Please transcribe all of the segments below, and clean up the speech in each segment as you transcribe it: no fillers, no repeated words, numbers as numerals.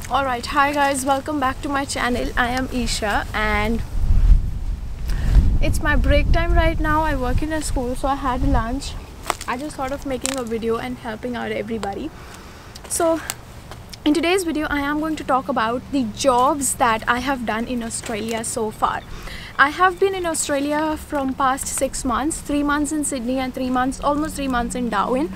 Alright, hi guys, welcome back to my channel. I am Isha and it's my break time right now. I work in a school, so I had lunch. I just thought of making a video and helping out everybody. So in today's video I am going to talk about the jobs that I have done in Australia so far. I have been in Australia from past 6 months, 3 months in Sydney and almost 3 months in Darwin.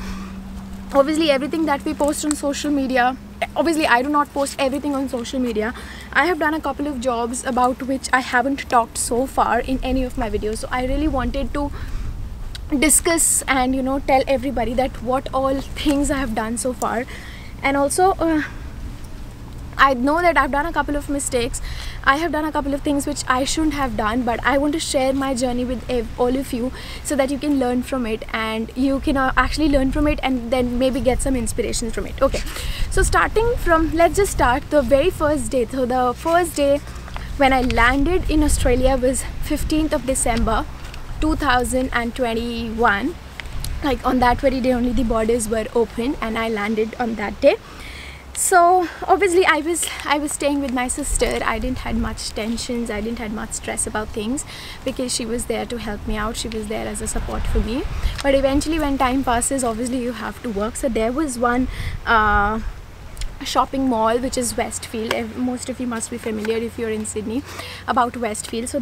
Obviously everything that we post on social media, obviously I do not post everything on social media. I have done a couple of jobs about which I haven't talked so far in any of my videos, so I really wanted to discuss and tell everybody that what all things I have done so far. And also I know that I've done a couple of mistakes. I have done a couple of things which I shouldn't have done, but I want to share my journey with all of you so that you can learn from it and you can actually learn from it and then maybe get some inspiration from it. Okay, so starting from, let's just start the very first day. So the first day when I landed in Australia was 15th of December 2021. Like on that very day only the borders were open and I landed on that day. So obviously I was staying with my sister. I didn't had much tensions, I didn't had much stress about things because she was there to help me out. She was there as a support for me. But eventually when time passes, obviously you have to work. So there was one shopping mall which is Westfield. Most of you must be familiar if you're in Sydney about Westfield. So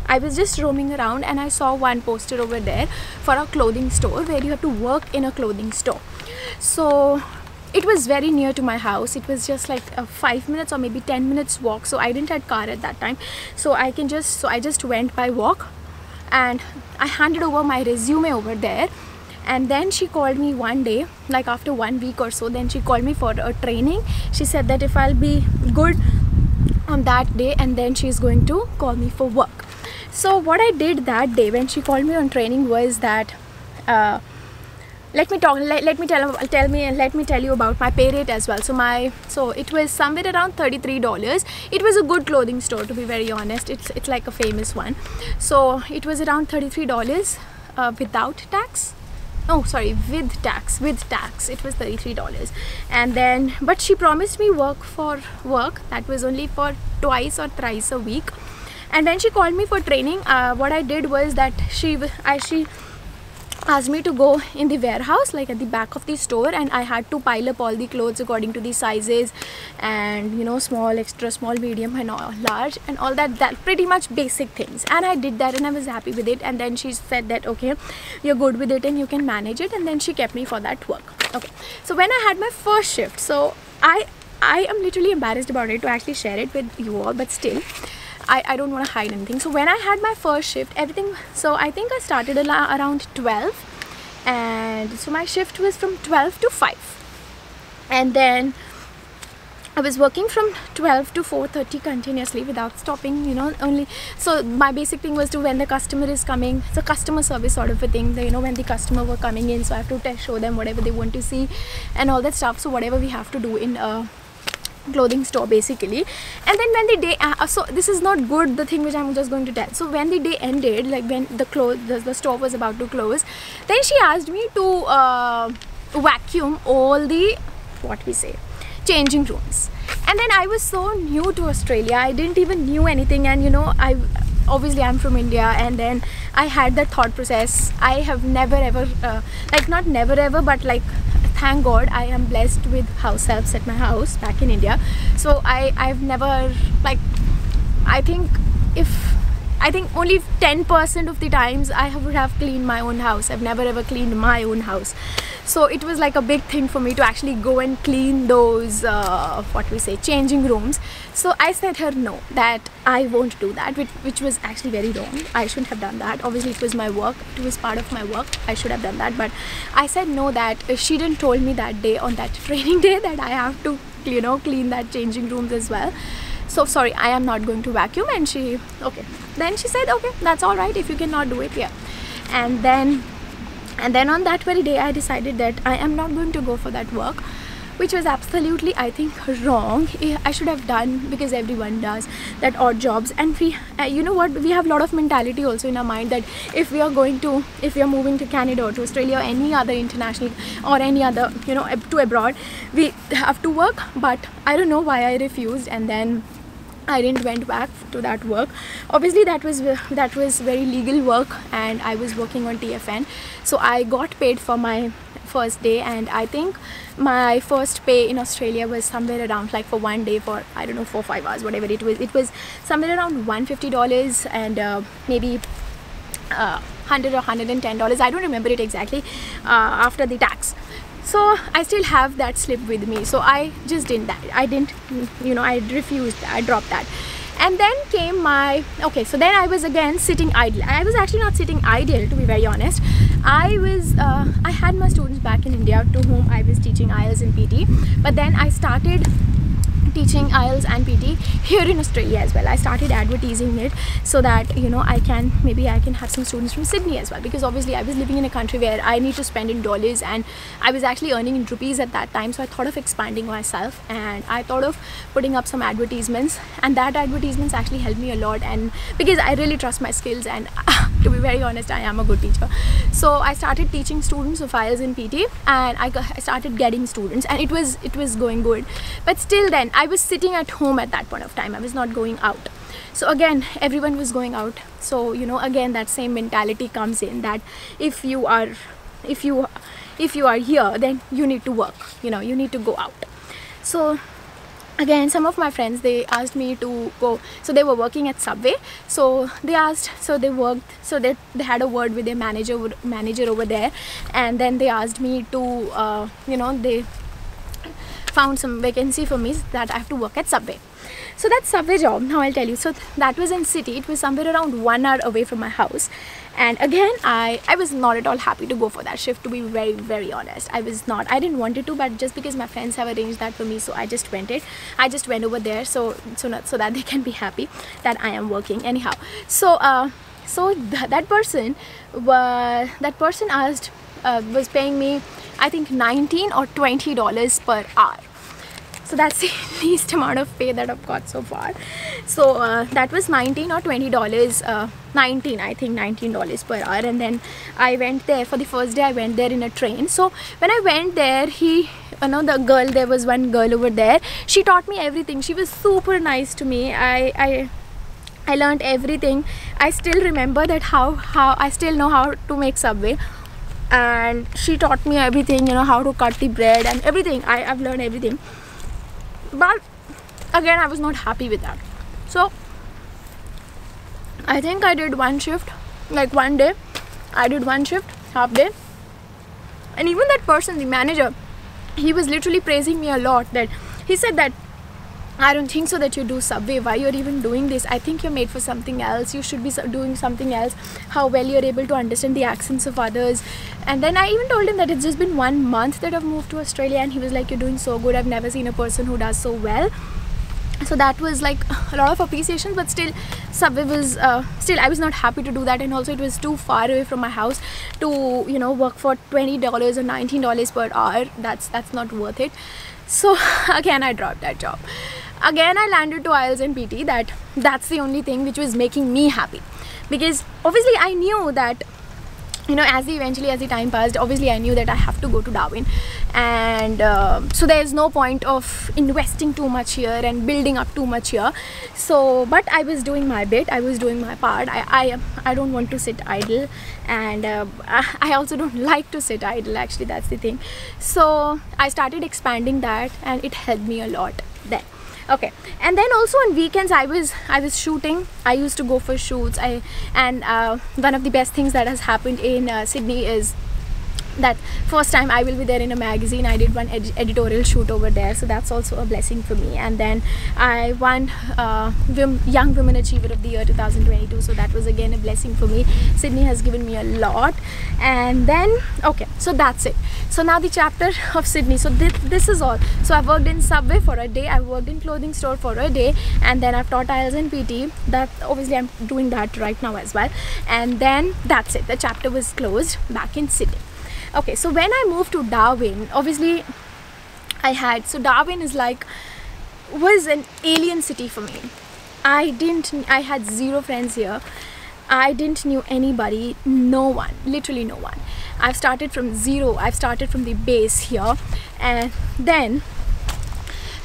I was just roaming around and I saw one poster over there for a clothing store where you have to work in a clothing store. So it was very near to my house. It was just like a 5 minutes or maybe 10 minutes walk. So I didn't have car at that time, so I just went by walk and I handed over my resume over there. And then she called me one day, like after 1 week or so, then she called me for a training. She said that if I'll be good on that day, and then she's going to call me for work. So what I did that day when she called me on training was that let me tell you about my pay rate as well. So it was somewhere around $33. It was a good clothing store, to be very honest. It's like a famous one. So it was around $33 without tax. Oh sorry, with tax it was $33. And then but she promised me work that was only for twice or thrice a week. And then she called me for training. What I did was that she asked me to go in the warehouse, like at the back of the store, and I had to pile up all the clothes according to the sizes and small, extra small, medium and all, large and all that pretty much basic things. And I did that and I was happy with it. And then she said that okay, you're good with it and you can manage it, and then she kept me for that work. Okay, so when I had my first shift, so I am literally embarrassed about it to actually share it with you all, but still I don't want to hide anything. So when I had my first shift, so I think I started around 12, and so my shift was from 12 to 5, and then I was working from 12 to 4:30 continuously without stopping, only. So my basic thing was to, when the customer is coming, it's a customer service sort of a thing, when the customer were coming in, so I have to show them whatever they want to see and all that stuff. So whatever we have to do in a clothing store basically. And then when the day so this is not good, the thing which I'm just going to tell. So when the day ended, like when the store was about to close, then she asked me to vacuum all the changing rooms. And then I was so new to Australia, I didn't even knew anything. And obviously I'm from India, and then I had that thought process. I have never ever like not never ever, but like thank God I am blessed with house helps at my house back in India. So I've never, like, I think only 10% of the times I would have cleaned my own house. I've never ever cleaned my own house. So it was like a big thing for me to actually go and clean those changing rooms. So I said her no, that I won't do that, which was actually very wrong. I shouldn't have done that. Obviously it was my work, it was part of my work, I should have done that. But I said no, that she didn't told me that day on that training day that I have to clean that changing rooms as well. So sorry, I am not going to vacuum. And then she said okay, that's all right if you cannot do it. Yeah. And then on that very day I decided that I am not going to go for that work. which was absolutely, I think, wrong. I should have done, because everyone does that, odd jobs. And we you know what, we have a lot of mentality also in our mind that if we are moving to Canada or to Australia or any other international or any other, you know, to abroad, we have to work. But I don't know why I refused, and then I didn't went back to that work. Obviously that was very legal work, and I was working on TFN, so I got paid for my first day. And I think my first pay in Australia was somewhere around, like, for one day, for I don't know, 4 or 5 hours, whatever it was somewhere around $150 and maybe $100 or $110, I don't remember it exactly, after the tax. So I still have that slip with me, so I just didn't that. I didn't, you know, I refused, I dropped that. And then came my, okay, so then I was again sitting idle. I was actually not sitting idle, to be very honest. I had my students back in India to whom I was teaching IELTS and PT, but then I started teaching IELTS and PT here in Australia as well. I started advertising it so that, you know, maybe I can have some students from Sydney as well, because obviously I was living in a country where I need to spend in dollars, and I was actually earning in rupees at that time. So I thought of expanding myself, and I thought of putting up some advertisements, and that advertisements actually helped me a lot, and because I really trust my skills, and to be very honest, I am a good teacher. So I started teaching students of IELTS and PT, and I started getting students, and it was going good. But still then I was sitting at home at that point of time. I was not going out. So again, everyone was going out. So, you know, again that same mentality comes in, that if you are here, then you need to work, you know, you need to go out. So again, some of my friends, they asked me to go. So they were working at Subway, so they had a word with their manager over there, and then they asked me to you know, they found some vacancy for me that I have to work at Subway. So that Subway job, now I'll tell you. So that was in city. It was somewhere around 1 hour away from my house, and again I was not at all happy to go for that shift, to be very, very honest. I didn't want it to, but just because my friends have arranged that for me, so I just went over there, so that they can be happy that I am working anyhow. So that person asked, was paying me, I think, $19 or $20 per hour. So that's the least amount of pay that I've got so far. So that was $19 or $20, I think $19 per hour. And then I went there for the first day. I went there in a train. So when I went there, there was one girl over there. She taught me everything. She was super nice to me. I learned everything. I still remember that how I still know how to make Subway. And she taught me everything, you know, how to cut the bread and everything. I've learned everything. But again, I was not happy with that. So I think I did one shift, like one day I did one shift, half day, and even that person, the manager, he was literally praising me a lot. That he said that, I don't think so that you do Subway. Why you're even doing this? I think you're made for something else. You should be doing something else. How well you're able to understand the accents of others. And then I even told him that it's just been 1 month that I've moved to Australia, and he was like, you're doing so good. I've never seen a person who does so well. So that was like a lot of appreciation, but still Subway was still, I was not happy to do that. And also it was too far away from my house to, you know, work for $20 or $19 per hour. That's not worth it. So again, I dropped that job. Again, I landed to IELTS and PT. That's the only thing which was making me happy, because obviously I knew that, you know, as the time passed, obviously I knew that I have to go to Darwin, and so there's no point of investing too much here and building up too much here. So but I was doing my bit, I was doing my part. I don't want to sit idle, and I also don't like to sit idle, actually. That's the thing. So I started expanding that, and it helped me a lot then. Okay, and then also on weekends I was shooting. I used to go for shoots. And one of the best things that has happened in Sydney is that first time I will be there in a magazine. I did one editorial shoot over there, so that's also a blessing for me. And then I won Young Women Achiever of the Year 2022, so that was again a blessing for me. Sydney has given me a lot. And then okay, so that's it. So now the chapter of Sydney. So this is all. So I've worked in Subway for a day, I've worked in clothing store for a day, and then I've taught IELTS and PT. That obviously I'm doing that right now as well. And then that's it. The chapter was closed back in Sydney. Okay, so when I moved to Darwin, obviously I had. So Darwin is like, was an alien city for me. I had zero friends here. I didn't knew anybody, no one, literally no one. I've started from zero. I've started from the base here. And then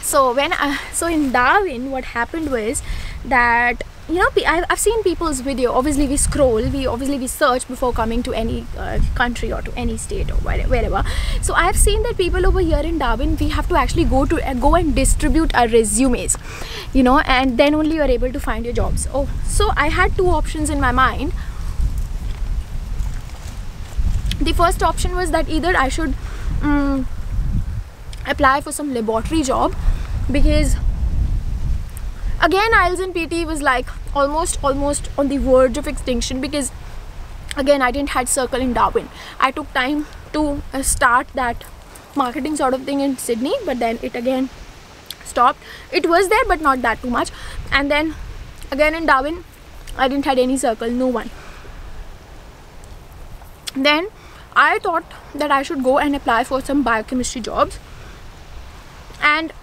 so in Darwin, what happened was that, you know, I've seen people's video. Obviously we scroll, we search before coming to any country or to any state or wherever. So I've seen that people over here in Darwin, we have to actually go and distribute our resumes, you know, and then only you're able to find your jobs. So I had two options in my mind. The first option was that either I should apply for some laboratory job, because again IELTS and PT was like almost on the verge of extinction, because again I didn't had circle in Darwin. I took time to start that marketing sort of thing in Sydney, but then it again stopped. It was there but not that too much. And then again in Darwin I didn't had any circle, no one. Then I thought that I should go and apply for some biochemistry jobs, and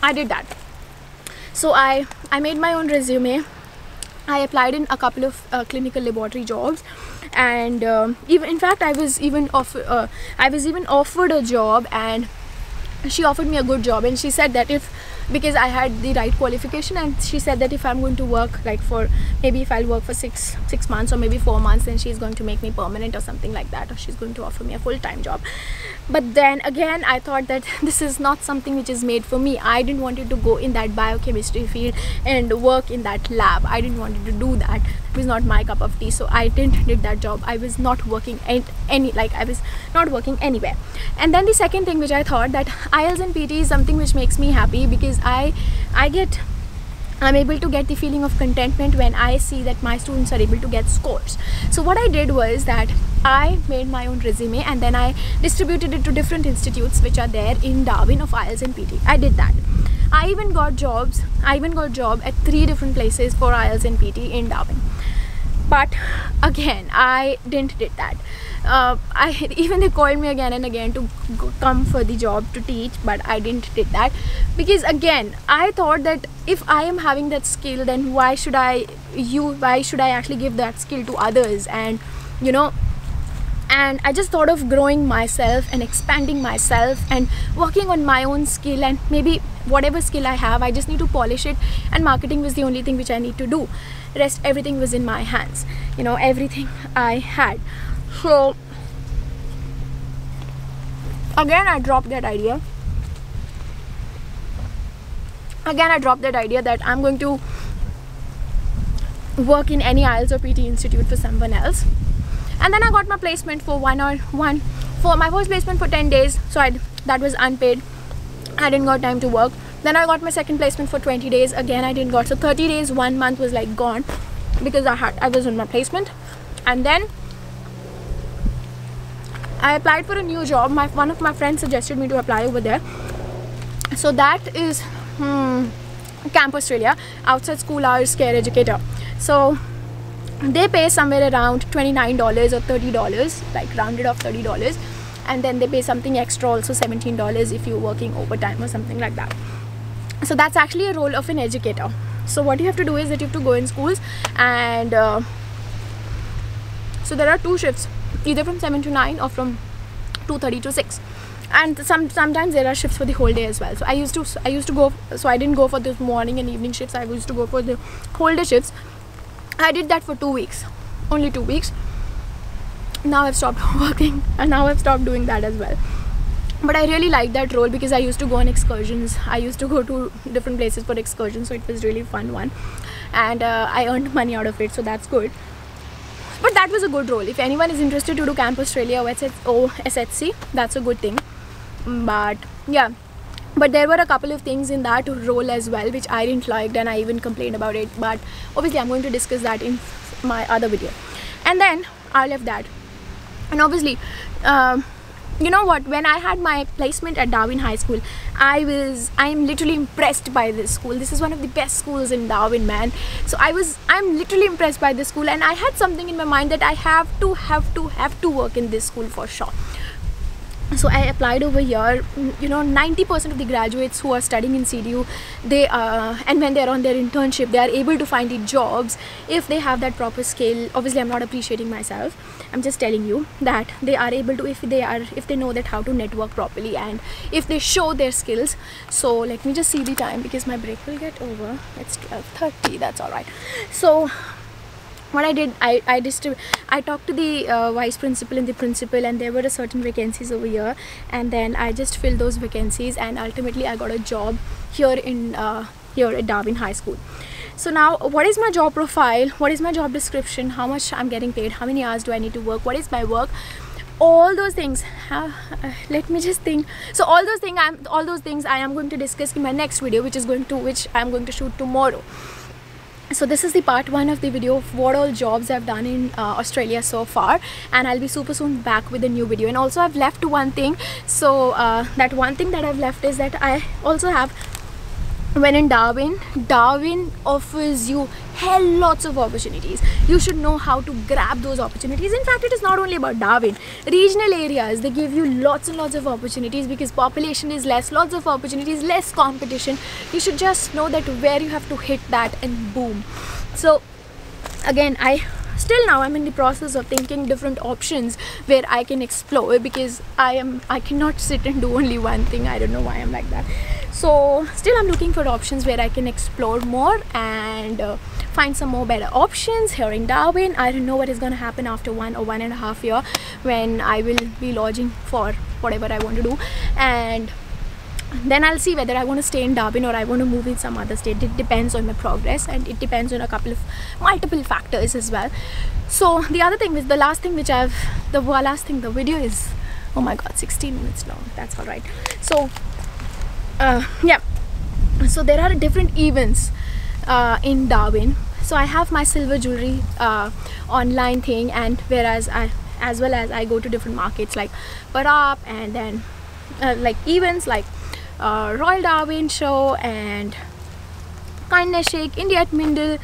I did that. So I made my own resume. I applied in a couple of clinical laboratory jobs, and even in fact I was even offered a job, and she offered me a good job, and she said that because I had the right qualification, and she said that if I'm going to work like for maybe if I'll work for six months or maybe 4 months, then she's going to make me permanent or something like that, or she's going to offer me a full-time job. But then again I thought that this is not something which is made for me. I didn't want to go in that biochemistry field and work in that lab. I didn't want to do that. It was not my cup of tea, so I didn't did that job. I was not working I was not working anywhere. And then the second thing which I thought, that IELTS and PT is something which makes me happy, because I'm able to get the feeling of contentment when I see that my students are able to get scores. So what I did was that I made my own resume, and then I distributed it to different institutes which are there in Darwin of IELTS and PT. I did that. I even got job at 3 different places for IELTS and PT in Darwin. But again I didn't did that. Even they called me again and again to come for the job to teach, but I didn't did that, because again I thought that if I am having that skill, then why should I actually give that skill to others? And you know, and I just thought of growing myself and expanding myself and working on my own skill, and maybe whatever skill I have, I just need to polish it, and marketing was the only thing which I need to do. Rest everything was in my hands, you know, everything I had. So again I dropped that idea. That I'm going to work in any IELTS or PT institute for someone else. And then I got my placement for my first placement for 10 days, so that was unpaid. I didn't got time to work. Then I got my second placement for 20 days. Again I didn't got, so 30 days, 1 month was like gone, because I was on my placement. And then I applied for a new job. One of my friends suggested me to apply over there. So that is Camp Australia, outside school hours care educator. So they pay somewhere around $29 or $30, like rounded off $30, and then they pay something extra also, $17 if you're working overtime or something like that. So that's actually a role of an educator. So what you have to do is that you have to go in schools, and so there are 2 shifts, either from 7 to 9 or from 2:30 to 6, and sometimes there are shifts for the whole day as well. So I used to go, so I didn't go for the morning and evening shifts. I used to go for the whole day shifts. I did that for 2 weeks, only 2 weeks. Now I've stopped working, and now I've stopped doing that as well. But I really liked that role, because I used to go on excursions. I used to go to different places for excursions, so it was really fun one, and I earned money out of it, so that's good. But that was a good role. If anyone is interested to do Camp Australia or SHC, that's a good thing. But yeah, but there were a couple of things in that role as well which I didn't like, and I even complained about it. But obviously I'm going to discuss that in my other video. And then I left that, and obviously you know what, when I had my placement at Darwin High School, I'm literally impressed by this school. This is one of the best schools in Darwin, man. So I'm literally impressed by this school, and I had something in my mind that I have to work in this school for sure. So I applied over here. You know, 90% of the graduates who are studying in CDU, they and when they're on their internship, they are able to find the jobs if they have that proper skill. Obviously I'm not appreciating myself, I'm just telling you that they are able to, if they know that how to network properly and if they show their skills. So let me just see the time because my break will get over. It's 12:30. That's all right. So what I did, I talked to the vice principal and the principal, and there were certain vacancies over here, and then I just filled those vacancies, and ultimately I got a job here at Darwin High School. So now, what is my job profile? What is my job description? How much I'm getting paid? How many hours do I need to work? What is my work? All those things. Let me just think. So all those things I am going to discuss in my next video, which I'm going to shoot tomorrow. So this is the part 1 of the video of what all jobs I've done in Australia so far, and I'll be super soon back with a new video. And also I've left one thing. So that one thing that I've left is that I also have, when in Darwin offers you hell lots of opportunities. You should know how to grab those opportunities. In fact, it is not only about Darwin. Regional areas, they give you lots and lots of opportunities because population is less, lots of opportunities, less competition. You should just know that where you have to hit that, and boom. So again, I'm in the process of thinking different options where I can explore, because I cannot sit and do only one thing. I don't know why I'm like that. So still I'm looking for options where I can explore more and find some more better options here in Darwin. I don't know what is going to happen after 1 or 1.5 years when I will be lodging for whatever I want to do, and then I'll see whether I want to stay in Darwin or I want to move in some other state. It depends on my progress, and it depends on multiple factors as well. So the other thing is the video is, oh my god, 16 minutes long. That's all right. So yeah, so there are different events in Darwin. So I have my silver jewelry online thing, and as well as I go to different markets like Parap, and then like events like Royal Darwin Show and Kindness Shake, India at Mindle,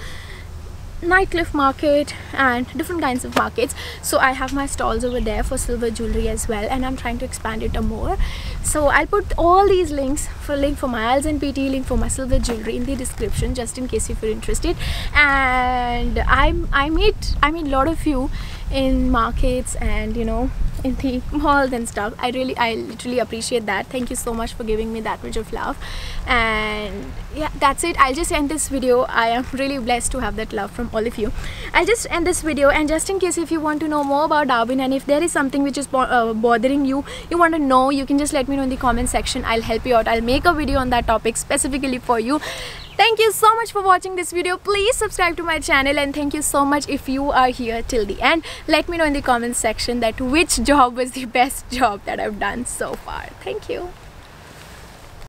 Nightcliff Market, and different kinds of markets. So I have my stalls over there for silver jewelry as well, and I'm trying to expand it more. So I'll put all these links, link for my IELTS and PT, link for my silver jewelry in the description, just in case if you're interested. And I meet a lot of you in markets and, you know, in the malls and stuff. I literally appreciate that. Thank you so much for giving me that much of love. And yeah, that's it. I'll just end this video. I am really blessed to have that love from all of you. I'll just end this video, and just in case if you want to know more about Darwin, and if there is something which is bothering you, you want to know, you can just let me know in the comment section. I'll help you out. I'll make a video on that topic specifically for you. Thank you so much for watching this video. Please subscribe to my channel, and thank you so much if you are here till the end. Let me know in the comment section that which job was the best job that I've done so far. Thank you.